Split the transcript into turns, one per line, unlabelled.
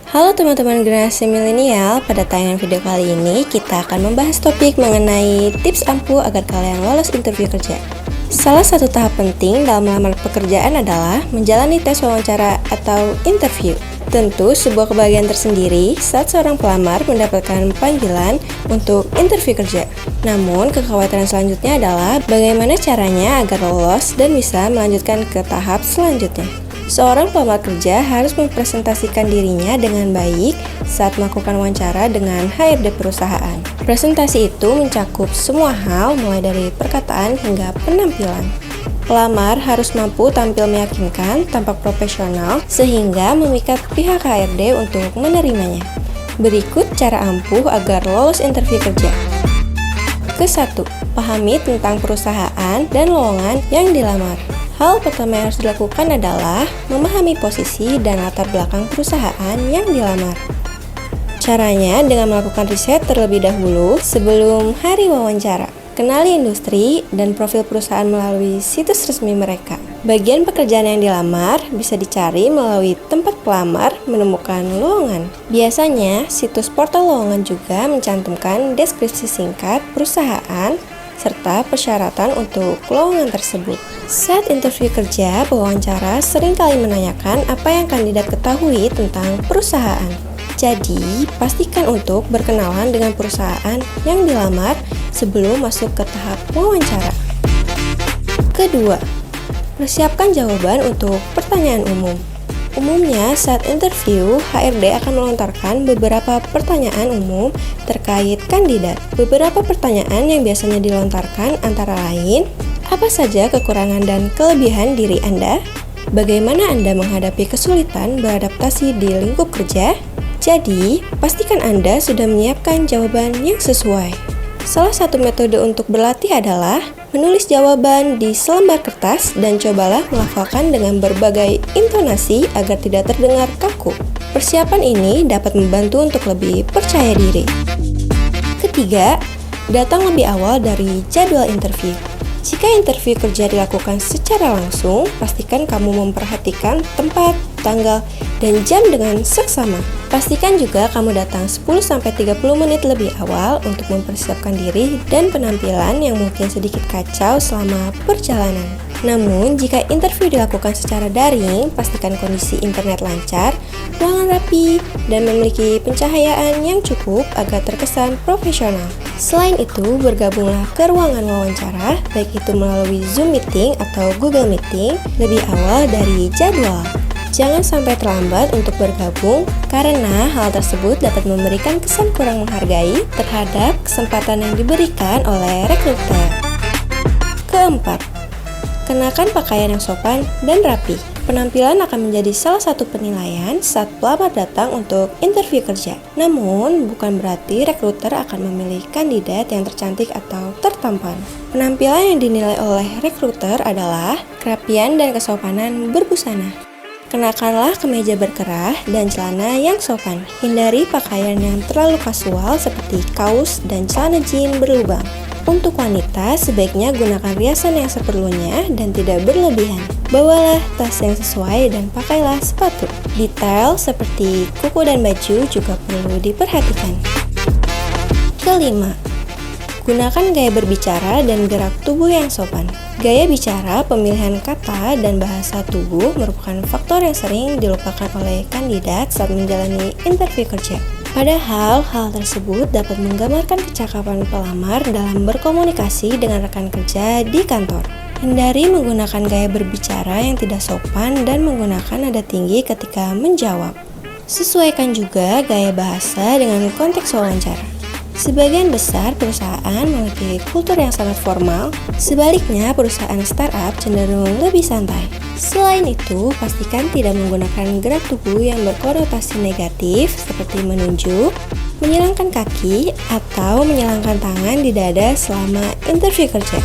Halo teman-teman generasi milenial, pada tayangan video kali ini kita akan membahas topik mengenai tips ampuh agar kalian lolos interview kerja. Salah satu tahap penting dalam melamar pekerjaan adalah menjalani tes wawancara atau interview. Tentu sebuah kebahagiaan tersendiri saat seorang pelamar mendapatkan panggilan untuk interview kerja. Namun kekhawatiran selanjutnya adalah bagaimana caranya agar lolos dan bisa melanjutkan ke tahap selanjutnya. Seorang pelamar kerja harus mempresentasikan dirinya dengan baik saat melakukan wawancara dengan HRD perusahaan. Presentasi itu mencakup semua hal mulai dari perkataan hingga penampilan. Pelamar harus mampu tampil meyakinkan, tampak profesional, sehingga memikat pihak HRD untuk menerimanya. Berikut cara ampuh agar lolos interview kerja. Ke-1. Pahami tentang perusahaan dan lowongan yang dilamar. Hal pertama yang harus dilakukan adalah memahami posisi dan latar belakang perusahaan yang dilamar. Caranya dengan melakukan riset terlebih dahulu sebelum hari wawancara. Kenali industri dan profil perusahaan melalui situs resmi mereka. Bagian pekerjaan yang dilamar bisa dicari melalui tempat pelamar menemukan lowongan. Biasanya, situs portal lowongan juga mencantumkan deskripsi singkat perusahaan serta persyaratan untuk lowongan tersebut. Saat interview kerja, pewawancara seringkali menanyakan apa yang kandidat ketahui tentang perusahaan. Jadi, pastikan untuk berkenalan dengan perusahaan yang dilamar sebelum masuk ke tahap wawancara. Kedua, persiapkan jawaban untuk pertanyaan umum. Umumnya, saat interview, HRD akan melontarkan beberapa pertanyaan umum terkait kandidat. Beberapa pertanyaan yang biasanya dilontarkan antara lain, apa saja kekurangan dan kelebihan diri Anda? Bagaimana Anda menghadapi kesulitan beradaptasi di lingkup kerja? Jadi, pastikan Anda sudah menyiapkan jawaban yang sesuai. Salah satu metode untuk berlatih adalah menulis jawaban di selembar kertas dan cobalah melafalkan dengan berbagai intonasi agar tidak terdengar kaku. Persiapan ini dapat membantu untuk lebih percaya diri. Ketiga, datang lebih awal dari jadwal interview. Jika interview kerja dilakukan secara langsung, pastikan kamu memperhatikan tempat, tanggal, dan jam dengan seksama. Pastikan juga kamu datang 10-30 menit lebih awal untuk mempersiapkan diri dan penampilan yang mungkin sedikit kacau selama perjalanan. Namun, jika interview dilakukan secara daring, pastikan kondisi internet lancar, ruangan rapi, dan memiliki pencahayaan yang cukup agar terkesan profesional. Selain itu, bergabunglah ke ruangan wawancara, baik itu melalui Zoom Meeting atau Google Meeting, lebih awal dari jadwal. Jangan sampai terlambat untuk bergabung, karena hal tersebut dapat memberikan kesan kurang menghargai terhadap kesempatan yang diberikan oleh rekruter. Keempat, kenakan pakaian yang sopan dan rapi. Penampilan akan menjadi salah satu penilaian saat pelamar datang untuk interview kerja. Namun, bukan berarti rekruter akan memilih kandidat yang tercantik atau tertampan. Penampilan yang dinilai oleh rekruter adalah kerapian dan kesopanan berbusana. Kenakanlah kemeja berkerah dan celana yang sopan. Hindari pakaian yang terlalu kasual seperti kaos dan celana jeans berlubang. Untuk wanita, sebaiknya gunakan riasan yang seperlunya dan tidak berlebihan. Bawalah tas yang sesuai dan pakailah sepatu. Detail seperti kuku dan baju juga perlu diperhatikan. Kelima, gunakan gaya berbicara dan gerak tubuh yang sopan. Gaya bicara, pemilihan kata, dan bahasa tubuh merupakan faktor yang sering dilupakan oleh kandidat saat menjalani interview kerja. Padahal, hal tersebut dapat menggambarkan kecakapan pelamar dalam berkomunikasi dengan rekan kerja di kantor. Hindari menggunakan gaya berbicara yang tidak sopan dan menggunakan nada tinggi ketika menjawab. Sesuaikan juga gaya bahasa dengan konteks wawancara. Sebagian besar perusahaan memiliki kultur yang sangat formal, sebaliknya perusahaan startup cenderung lebih santai. Selain itu, pastikan tidak menggunakan gerak tubuh yang berkonotasi negatif seperti menunjuk, menyilangkan kaki, atau menyilangkan tangan di dada selama interview kerja.